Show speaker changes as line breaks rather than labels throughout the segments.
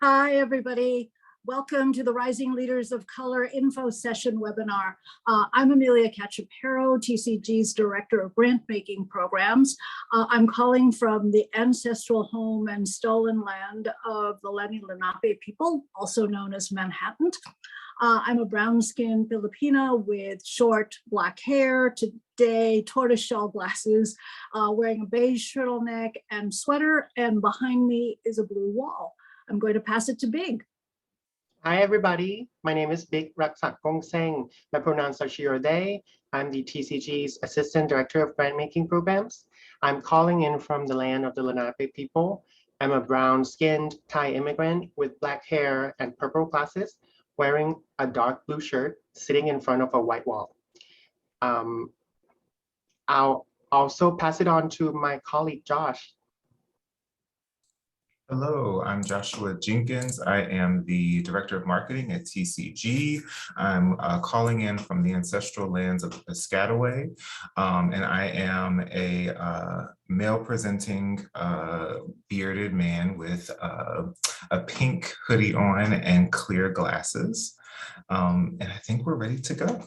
Hi, everybody. Welcome to the Rising Leaders of Color Info Session webinar. I'm Amelia Cachapero, TCG's Director of Grant-Making Programs. I'm calling from the ancestral home and stolen land of the Lenni Lenape people, also known as Manhattan. I'm a brown-skinned Filipina with short black hair, today tortoiseshell glasses, wearing a beige turtleneck and sweater, and behind me is a blue wall. I'm going to pass it to Big.
Hi, everybody. My name is Big Raksatkong. My pronouns are she or they. I'm the TCG's Assistant Director of Grant-Making Programs. I'm calling in from the land of the Lenape people. I'm a brown-skinned Thai immigrant with black hair and purple glasses, wearing a dark blue shirt, sitting in front of a white wall. I'll also pass it on to my colleague, Josh.
Hello, I'm Joshua Jenkins. I am the Director of Marketing at TCG. I'm calling in from the ancestral lands of Piscataway, and I am a male-presenting bearded man with a pink hoodie on and clear glasses. And I think we're ready to go.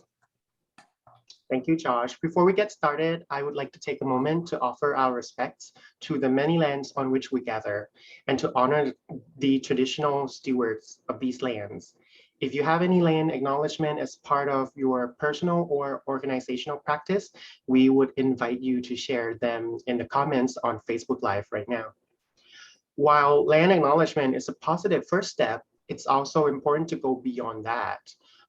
Thank you, Josh. Before we get started, I would like to take a moment to offer our respects to the many lands on which we gather and to honor the traditional stewards of these lands. If you have any land acknowledgement as part of your personal or organizational practice, we would invite you to share them in the comments on Facebook Live right now. While land acknowledgement is a positive first step, it's also important to go beyond that,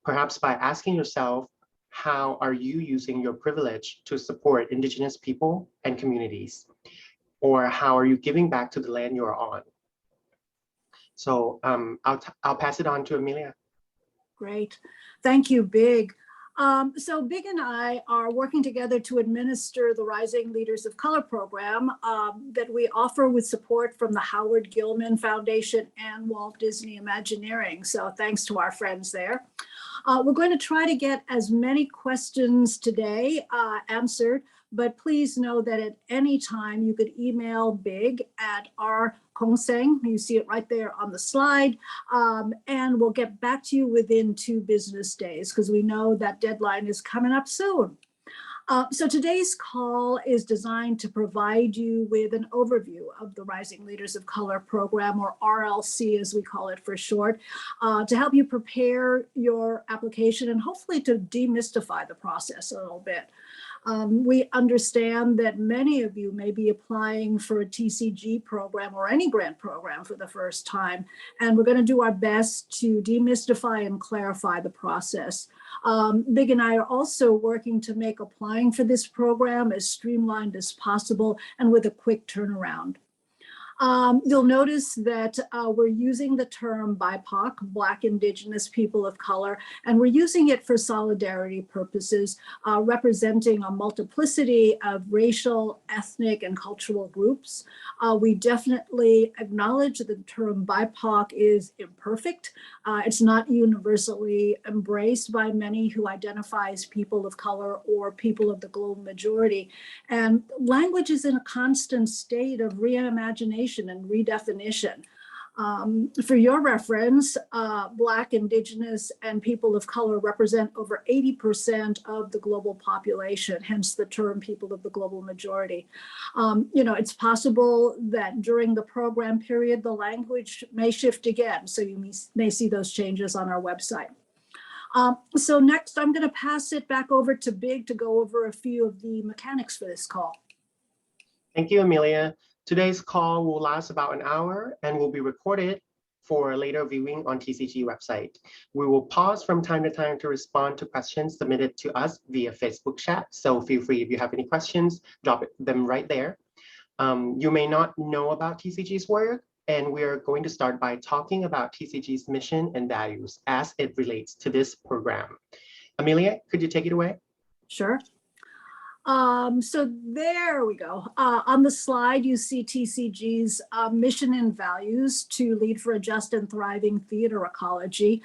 perhaps by asking yourself, how are you using your privilege to support Indigenous people and communities? Or how are you giving back to the land you're on? So I'll pass it on to Amelia.
Great. Thank you, Big. So Big and I are working together to administer the Rising Leaders of Color program that we offer with support from the Howard Gilman Foundation and Walt Disney Imagineering. So thanks to our friends there. We're going to try to get as many questions today answered, but please know that at any time you could email Big at @rkongseng. You see it right there on the slide. And we'll get back to you within 2 business days because we know that deadline is coming up soon. So today's call is designed to provide you with an overview of the Rising Leaders of Color program, or RLC as we call it for short, to help you prepare your application and hopefully to demystify the process a little bit. We understand that many of you may be applying for a TCG program or any grant program for the first time, and we're going to do our best to demystify and clarify the process. Big and I are also working to make applying for this program as streamlined as possible and with a quick turnaround. You'll notice that we're using the term BIPOC, Black, Indigenous, People of Color, and we're using it for solidarity purposes, representing a multiplicity of racial, ethnic, and cultural groups. We definitely acknowledge that the term BIPOC is imperfect. It's not universally embraced by many who identify as people of color or people of the global majority. And language is in a constant state of reimagination and redefinition. For your reference, Black, Indigenous, and people of color represent over 80% of the global population, hence the term people of the global majority. It's possible that during the program period, the language may shift again, so you may see those changes on our website. So next, I'm going to pass it back over to Big to go over a few of the mechanics for this call.
Thank you, Amelia. Today's call will last about an hour and will be recorded for later viewing on TCG website. We will pause from time to time to respond to questions submitted to us via Facebook chat. So feel free, if you have any questions, drop them right there. You may not know about TCG's work, and we are going to start by talking about TCG's mission and values as it relates to this program. Amelia, could you take it away?
Sure. So there we go. On the slide, you see TCG's mission and values to lead for a just and thriving theater ecology.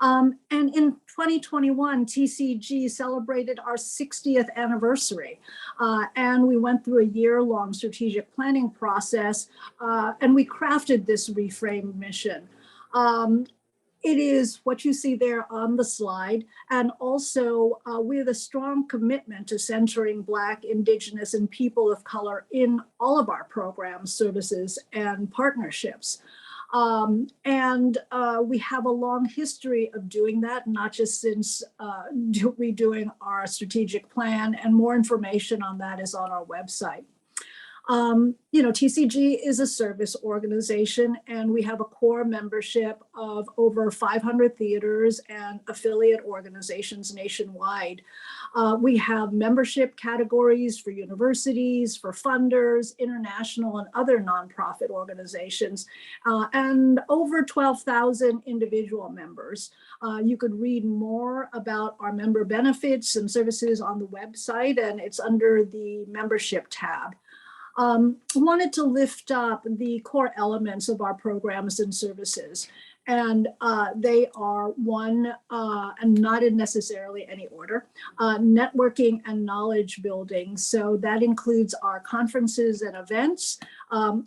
And in 2021, TCG celebrated our 60th anniversary. And we went through a year-long strategic planning process, and we crafted this reframed mission. Um, it is what you see there on the slide. And also with a strong commitment to centering Black, Indigenous, and people of color in all of our programs, services, and partnerships. We have a long history of doing that, not just since redoing our strategic plan, and more information on that is on our website. TCG is a service organization, and we have a core membership of over 500 theaters and affiliate organizations nationwide. We have membership categories for universities, for funders, international and other nonprofit organizations, and over 12,000 individual members. You could read more about our member benefits and services on the website, and it's under the membership tab. Wanted to lift up the core elements of our programs and services. And they are one, and not in necessarily any order, networking and knowledge building. So that includes our conferences and events.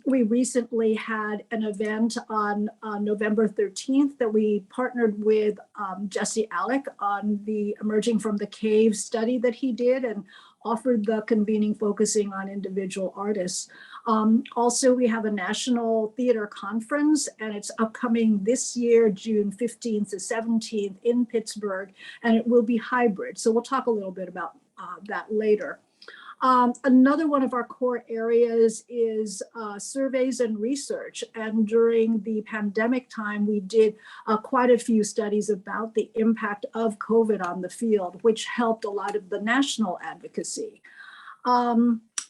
We recently had an event on November 13th that we partnered with Jesse Alec on the Emerging from the Cave study that he did, and offered the convening focusing on individual artists. Also, we have a national theater conference, and it's upcoming this year, June 15th to 17th in Pittsburgh, and it will be hybrid. So we'll talk a little bit about that later. Another one of our core areas is surveys and research. And during the pandemic time, we did quite a few studies about the impact of COVID on the field, which helped a lot of the national advocacy.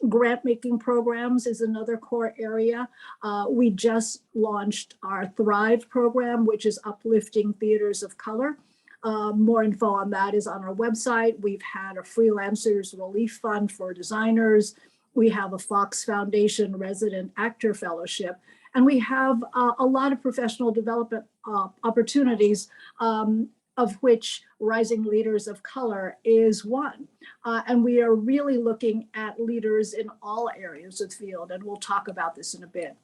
Grant making programs is another core area. We just launched our Thrive program, which is uplifting theaters of color. More info on that is on our website. We've had a freelancers relief fund for designers. We have a Fox Foundation resident actor fellowship, and we have a lot of professional development opportunities, of which Rising Leaders of Color is one. And we are really looking at leaders in all areas of the field, and we'll talk about this in a bit.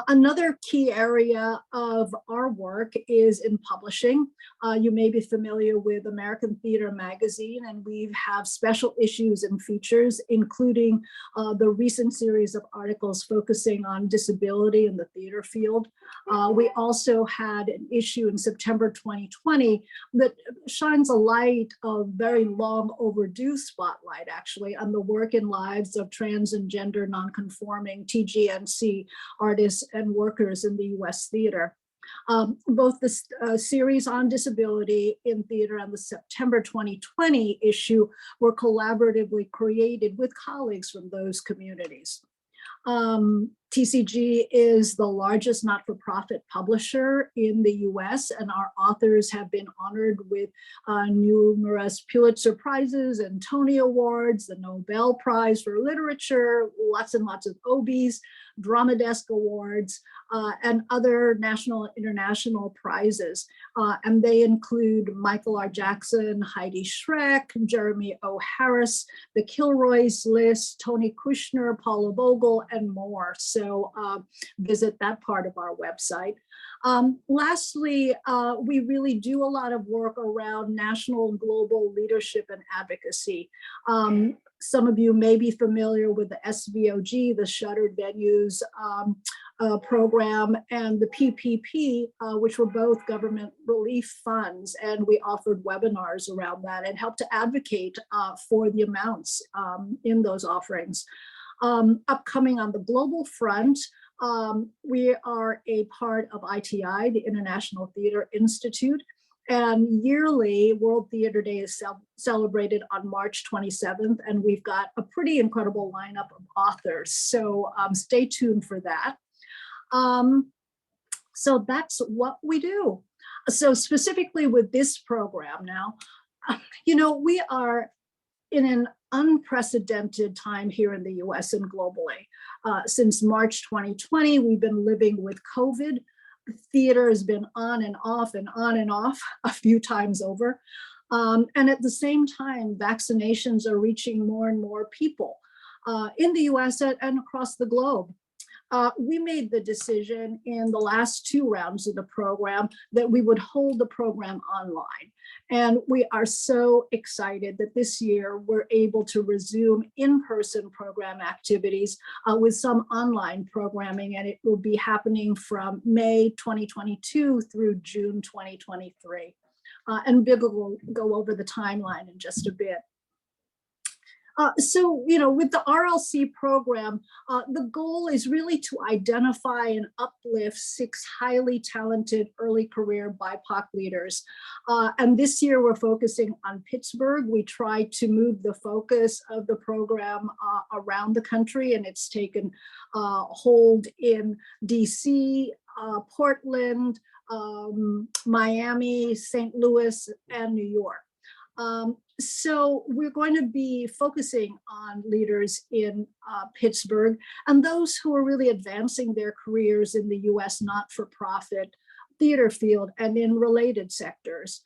Another key area of our work is in publishing. You may be familiar with American Theater Magazine, and we have special issues and features, including the recent series of articles focusing on disability in the theater field. We also had an issue in September 2020 that shines a light, a very long overdue spotlight actually, on the work and lives of trans and gender nonconforming TGNC artists and workers in the US theater. Both the series on disability in theater and the September 2020 issue were collaboratively created with colleagues from those communities. TCG is the largest not-for-profit publisher in the US, and our authors have been honored with numerous Pulitzer Prizes and Tony Awards, the Nobel Prize for Literature, lots and lots of Obies, Drama Desk Awards, and other national and international prizes. And they include Michael R. Jackson, Heidi Schreck, Jeremy O. Harris, the Kilroy's List, Tony Kushner, Paula Vogel, and more. So visit that part of our website. Lastly, we really do a lot of work around national and global leadership and advocacy. Some of you may be familiar with the SVOG, the Shuttered Venues program, and the PPP, which were both government relief funds. And we offered webinars around that and helped to advocate for the amounts in those offerings. Upcoming on the global front, we are a part of ITI, the International Theater Institute, and yearly World Theater Day is celebrated on March 27th, and we've got a pretty incredible lineup of authors, so stay tuned for that. So that's what we do. So specifically with this program now, we are in an unprecedented time here in the US and globally. Since March 2020, we've been living with COVID. Theater has been on and off and on and off a few times over. And at the same time, vaccinations are reaching more and more people in the US and across the globe. we made the decision in the last 2 rounds of the program that we would hold the program online. And we are so excited that this year we're able to resume in-person program activities with some online programming, and it will be happening from May 2022 through June 2023. And Bill will go over the timeline in just a bit. So, with the RLC program, the goal is really to identify and uplift 6 highly talented early career BIPOC leaders. And this year we're focusing on Pittsburgh. We try to move the focus of the program around the country, and it's taken hold in DC, Portland, Miami, St. Louis, and New York. So we're going to be focusing on leaders in Pittsburgh and those who are really advancing their careers in the US not-for-profit theater field and in related sectors.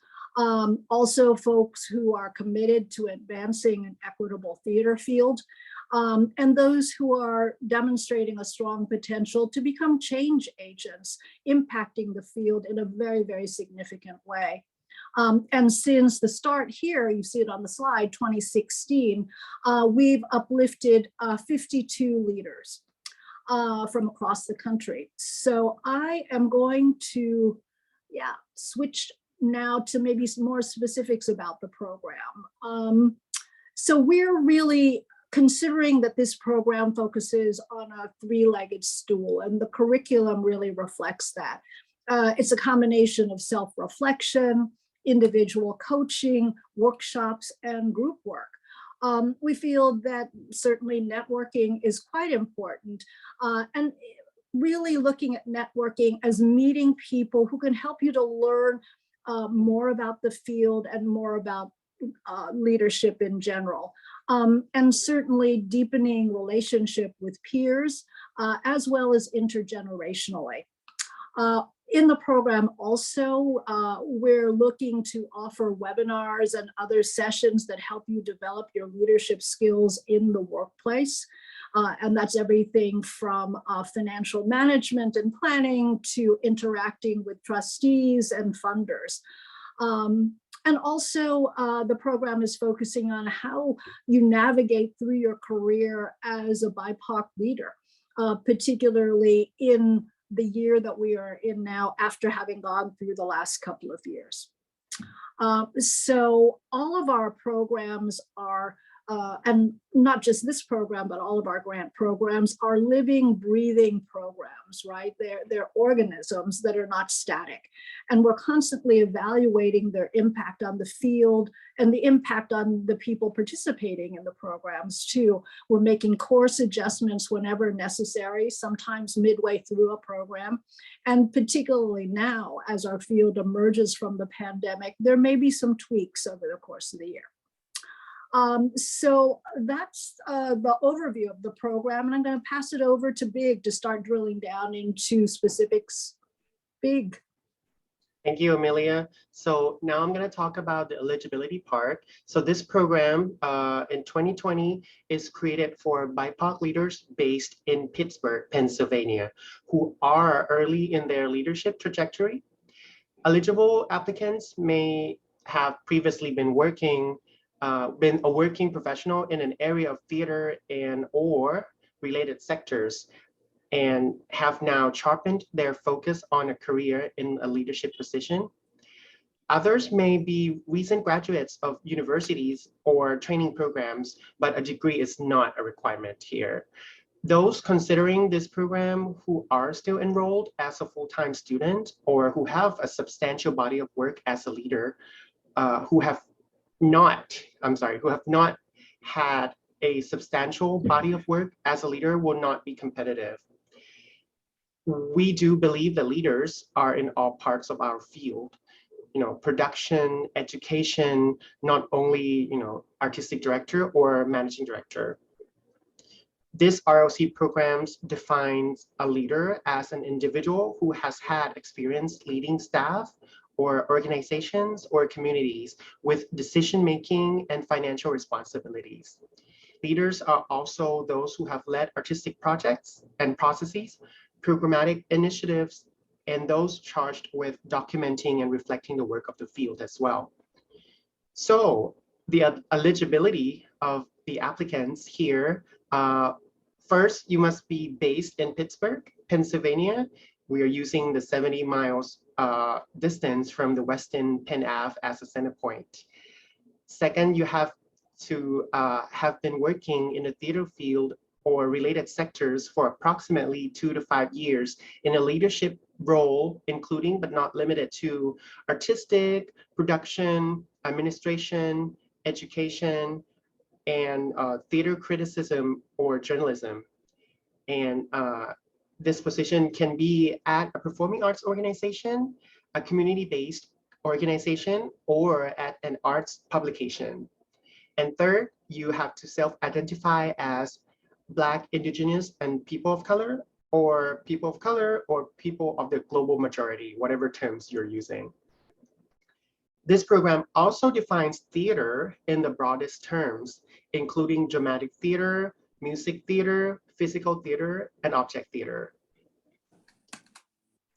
Also folks who are committed to advancing an equitable theater field, and those who are demonstrating a strong potential to become change agents, impacting the field in a very, very significant way. And since the start here, you see it on the slide, 2016, we've uplifted 52 leaders from across the country. So I am going to, switch now to maybe some more specifics about the program. So we're really considering that this program focuses on a 3-legged stool, and the curriculum really reflects that. It's a combination of self-reflection, individual coaching, workshops, and group work. We feel that certainly networking is quite important, and really looking at networking as meeting people who can help you to learn more about the field and more about leadership in general. And certainly deepening relationship with peers, as well as intergenerationally. In the program also, we're looking to offer webinars and other sessions that help you develop your leadership skills in the workplace. And that's everything from financial management and planning to interacting with trustees and funders. And also the program is focusing on how you navigate through your career as a BIPOC leader, particularly in the year that we are in now after having gone through the last couple of years. So all of our programs are, and not just this program, but all of our grant programs are living, breathing programs, right? They're organisms that are not static. And we're constantly evaluating their impact on the field and the impact on the people participating in the programs too. We're making course adjustments whenever necessary, sometimes midway through a program. And particularly now, as our field emerges from the pandemic, there may be some tweaks over the course of the year. So that's the overview of the program, and I'm going to pass it over to Big to start drilling down into specifics. Big.
Thank you, Amelia. So now I'm going to talk about the eligibility part. So this program in 2020 is created for BIPOC leaders based in Pittsburgh, Pennsylvania, who are early in their leadership trajectory. Eligible applicants may have previously been a working professional in an area of theater and or related sectors, and have now sharpened their focus on a career in a leadership position. Others may be recent graduates of universities or training programs, but a degree is not a requirement here. Those considering this program who are still enrolled as a full-time student or who have a substantial body of work as a leader, who have not had a substantial body of work as a leader will not be competitive. We do believe that leaders are in all parts of our field, production, education, not only, artistic director or managing director. This RLC programs defines a leader as an individual who has had experience leading staff or organizations or communities with decision-making and financial responsibilities. Leaders are also those who have led artistic projects and processes, programmatic initiatives, and those charged with documenting and reflecting the work of the field as well. So the eligibility of the applicants here, first, you must be based in Pittsburgh, Pennsylvania. We are using the 70 miles distance from the Westin Penn Ave as a center point. Second, you have to have been working in the theater field or related sectors for approximately 2 to 5 years in a leadership role, including but not limited to artistic, production, administration, education, and theater criticism or journalism. And this position can be at a performing arts organization, a community-based organization, or at an arts publication. And third, you have to self-identify as Black, Indigenous, and people of color or people of the global majority, whatever terms you're using. This program also defines theater in the broadest terms, including dramatic theater, music theater, physical theater, and object theater.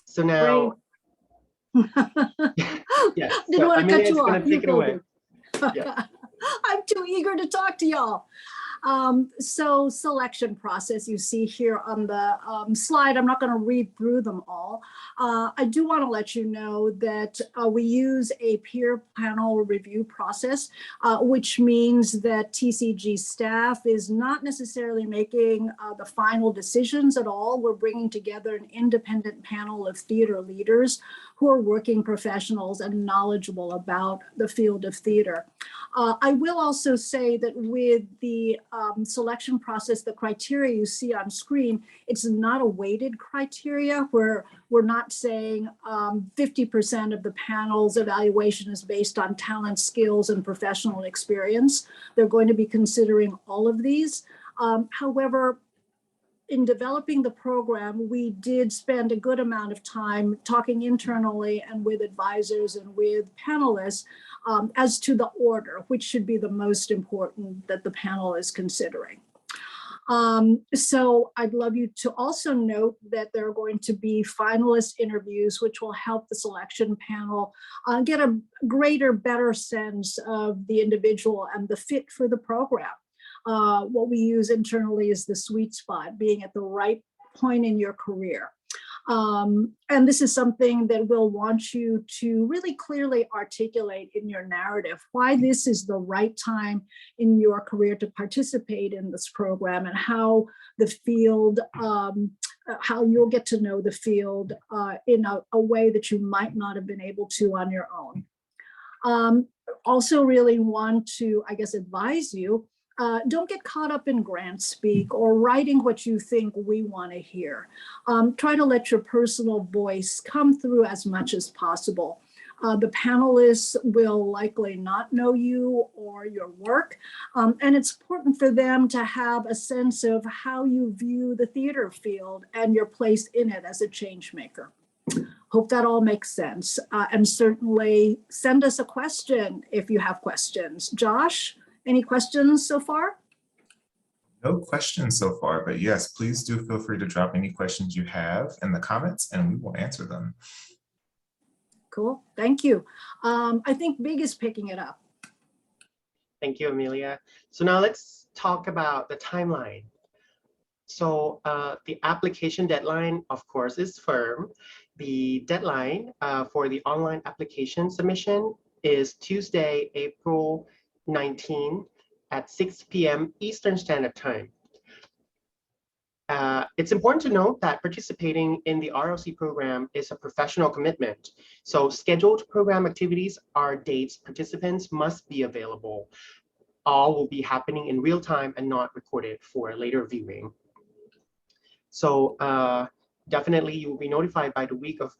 So now, yes,
Didn't want to cut you off.
Take it away.
Yeah. I'm too eager to talk to y'all. So selection process you see here on the slide. I'm not going to read through them all. I do want to let you know that we use a peer panel review process, which means that TCG staff is not necessarily making the final decisions at all. We're bringing together an independent panel of theater leaders who are working professionals and knowledgeable about the field of theater. I will also say that with the selection process, the criteria you see on screen, it's not a weighted criteria where we're not saying 50% of the panel's evaluation is based on talent, skills, and professional experience. They're going to be considering all of these. However, in developing the program, we did spend a good amount of time talking internally and with advisors and with panelists as to the order, which should be the most important that the panel is considering. So I'd love you to also note that there are going to be finalist interviews, which will help the selection panel get a greater, better sense of the individual and the fit for the program. What we use internally is the sweet spot, being at the right point in your career. And this is something that we'll want you to really clearly articulate in your narrative, why this is the right time in your career to participate in this program and how the field, how you'll get to know the field in a way that you might not have been able to on your own. Also really want to, I guess, advise you, don't get caught up in grant speak or writing what you think we want to hear. Try to let your personal voice come through as much as possible. The panelists will likely not know you or your work, and it's important for them to have a sense of how you view the theater field and your place in it as a change maker. Hope that all makes sense. And certainly send us a question if you have questions. Josh? Any questions so far?
No questions so far, but yes, please do feel free to drop any questions you have in the comments and we will answer them.
Cool, thank you. I think Big is picking it up.
Thank you, Amelia. So now let's talk about the timeline. So the application deadline, of course, is firm. The deadline for the online application submission is Tuesday, April 19 at 6 p.m. Eastern Standard Time. It's important to note that participating in the RLC program is a professional commitment. So scheduled program activities are dates participants must be available. All will be happening in real time and not recorded for later viewing. So definitely you will be notified by the week of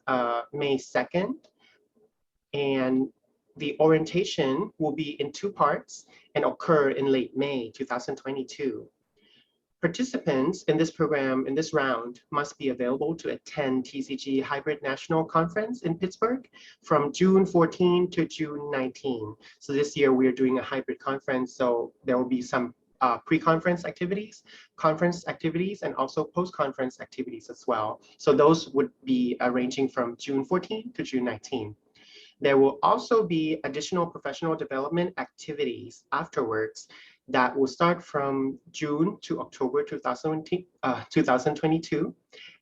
May 2nd. And the orientation will be in 2 parts and occur in late May 2022. Participants in this program, in this round, must be available to attend TCG Hybrid National Conference in Pittsburgh from June 14 to June 19. So this year we are doing a hybrid conference, so there will be some pre-conference activities, conference activities, and also post-conference activities as well. So those would be ranging from June 14 to June 19. There will also be additional professional development activities afterwards that will start from June to October 2022,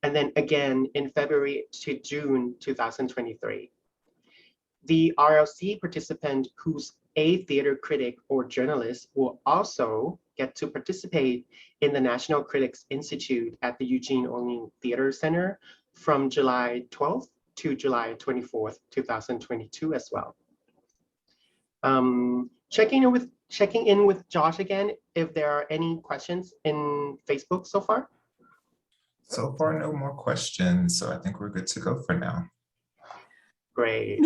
and then again in February to June 2023. The RLC participant who's a theater critic or journalist will also get to participate in the National Critics Institute at the Eugene O'Neill Theater Center from July 12th to July 24th, 2022 as well. Checking in with Josh again, if there are any questions in Facebook so far.
So far, no more questions. So I think we're good to go for now.
Great.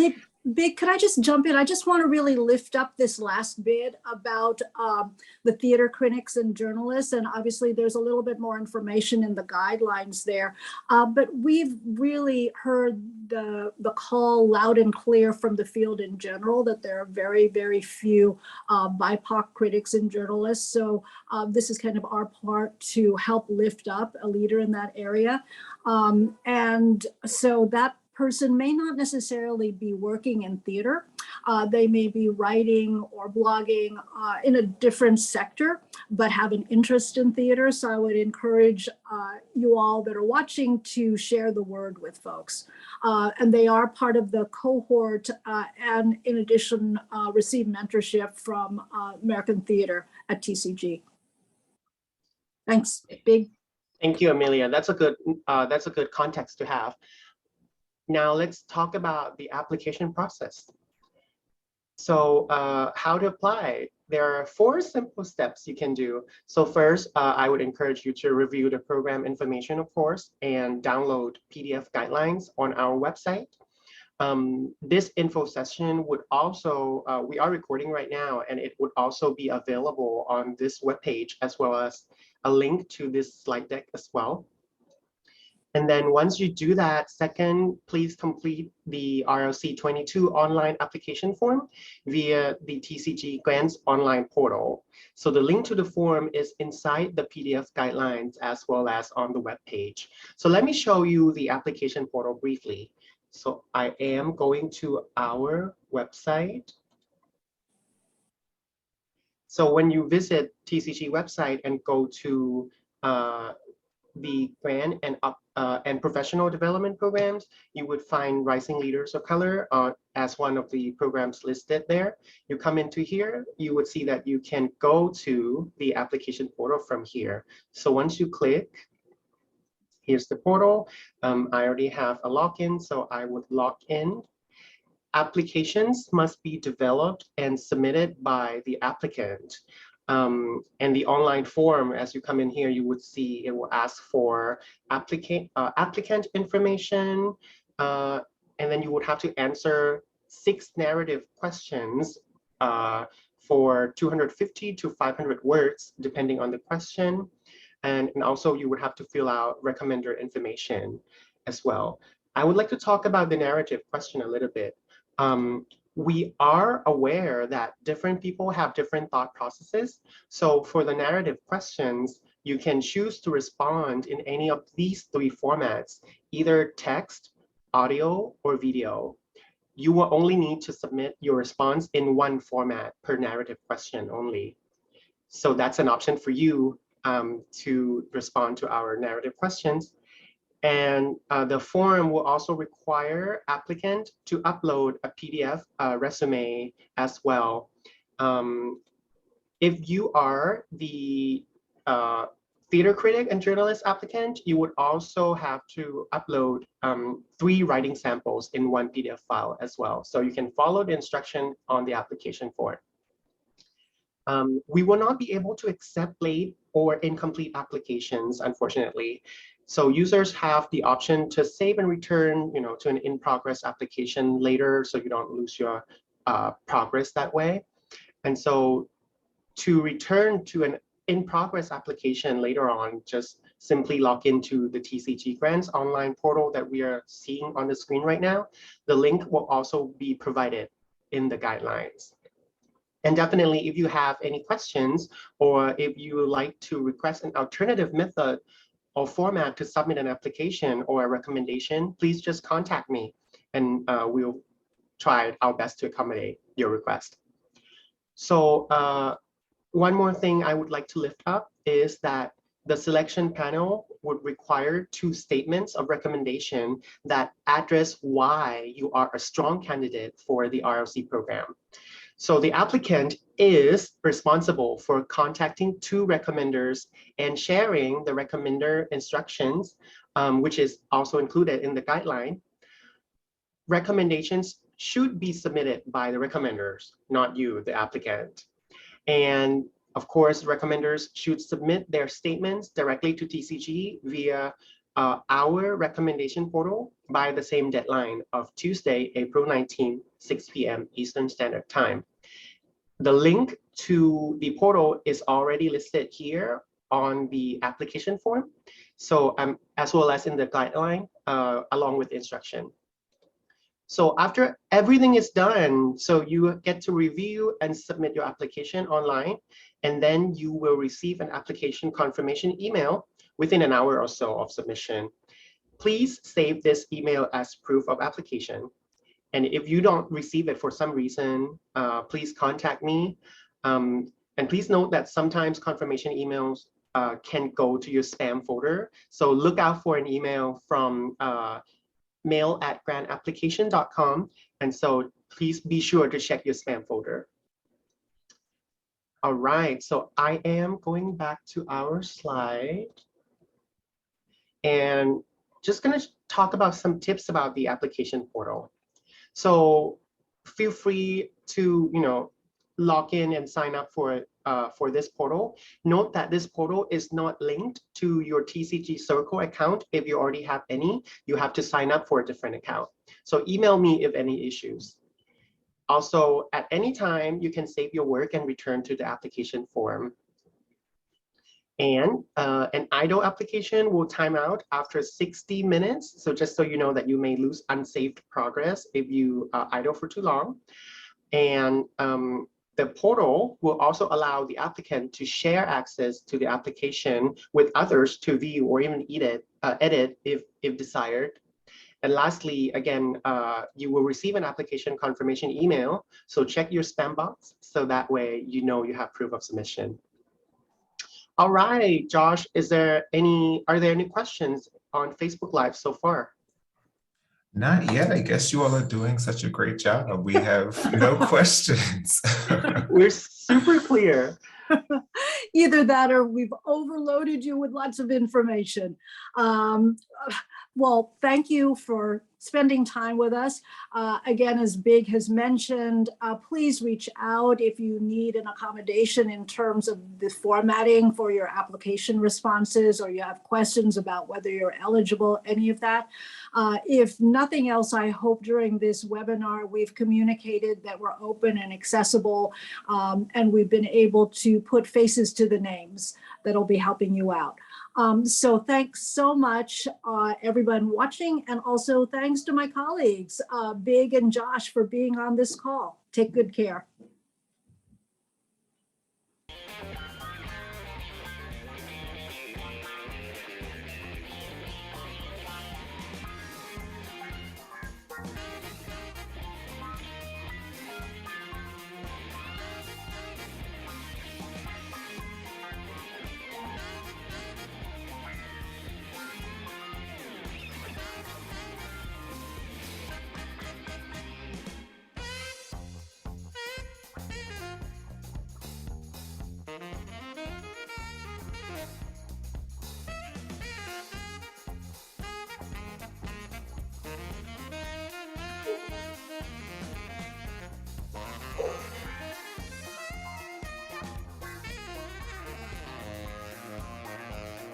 Big, could I just jump in? I just want to really lift up this last bit about the theater critics and journalists. And obviously there's a little bit more information in the guidelines there. But we've really heard the call loud and clear from the field in general that there are very, very few BIPOC critics and journalists. So this is kind of our part to help lift up a leader in that area. And so that person may not necessarily be working in theater. They may be writing or blogging in a different sector, but have an interest in theater. So I would encourage you all that are watching to share the word with folks. And they are part of the cohort and in addition, receive mentorship from American Theater at TCG. Thanks, Big.
Thank you, Amelia. That's a good context to have. Now let's talk about the application process. So how to apply? There are 4 simple steps you can do. So first, I would encourage you to review the program information, of course, and download PDF guidelines on our website. This info session would also, we are recording right now, and it would also be available on this webpage, as well as a link to this slide deck as well. And then once you do that, second, please complete the RLC 22 online application form via the TCG Grants online portal. So the link to the form is inside the PDF guidelines as well as on the web page. So let me show you the application portal briefly. So I am going to our website. So when you visit TCG website and go to the grant and professional development programs, you would find Rising Leaders of Color as one of the programs listed there. You come into here, you would see that you can go to the application portal from here. So once you click, here's the portal. I already have a login, so I would log in. Applications must be developed and submitted by the applicant. And the online form, as you come in here, you would see it will ask for applicant information, and then you would have to answer 6 narrative questions for 250 to 500 words, depending on the question. And also you would have to fill out recommender information as well. I would like to talk about the narrative question a little bit. We are aware that different people have different thought processes. So for the narrative questions, you can choose to respond in any of these 3 formats, either text, audio, or video. You will only need to submit your response in 1 format per narrative question only. So that's an option for you to respond to our narrative questions. And the form will also require applicant to upload a PDF resume as well. If you are the theater critic and journalist applicant, you would also have to upload 3 writing samples in 1 PDF file as well. So you can follow the instruction on the application form. We will not be able to accept late or incomplete applications, unfortunately. So users have the option to save and return, to an in-progress application later, so you don't lose your progress that way. And so to return to an in-progress application later on, just simply log into the TCG Grants online portal that we are seeing on the screen right now. The link will also be provided in the guidelines. And definitely, if you have any questions or if you would like to request an alternative method or format to submit an application or a recommendation, please just contact me and we'll try our best to accommodate your request. So one more thing I would like to lift up is that the selection panel would require 2 statements of recommendation that address why you are a strong candidate for the RLC program. So the applicant is responsible for contacting 2 recommenders and sharing the recommender instructions, which is also included in the guideline. Recommendations should be submitted by the recommenders, not you, the applicant. And of course, recommenders should submit their statements directly to TCG via our recommendation portal by the same deadline of Tuesday, April 19, 6 p.m. Eastern Standard Time. The link to the portal is already listed here on the application form, so as well as in the guideline along with instruction. So after everything is done, so you get to review and submit your application online, and then you will receive an application confirmation email within an hour or so of submission. Please save this email as proof of application. And if you don't receive it for some reason, please contact me. And please note that sometimes confirmation emails can go to your spam folder. So look out for an email from mail@grantapplication.com. And so please be sure to check your spam folder. All right, so I am going back to our slide and just gonna talk about some tips about the application portal. So feel free to, log in and sign up for this portal. Note that this portal is not linked to your TCG Circle account. If you already have any, you have to sign up for a different account. So email me if any issues. Also, at any time, you can save your work and return to the application form. And an idle application will time out after 60 minutes. So just so you know that you may lose unsaved progress if you idle for too long. And the portal will also allow the applicant to share access to the application with others to view or even edit if desired. And lastly, again, you will receive an application confirmation email. So check your spam box so that way you know you have proof of submission. All right, Josh, are there any questions on Facebook Live so far?
Not yet. I guess you all are doing such a great job. We have no questions.
We're super clear.
Either that or we've overloaded you with lots of information. Well, thank you for spending time with us. Again, as Big has mentioned, please reach out if you need an accommodation in terms of the formatting for your application responses, or you have questions about whether you're eligible, any of that. If nothing else, I hope during this webinar we've communicated that we're open and accessible, and we've been able to put faces to the names that'll be helping you out. So thanks so much, everyone watching, and also thanks to my colleagues, Big and Josh, for being on this call. Take good care.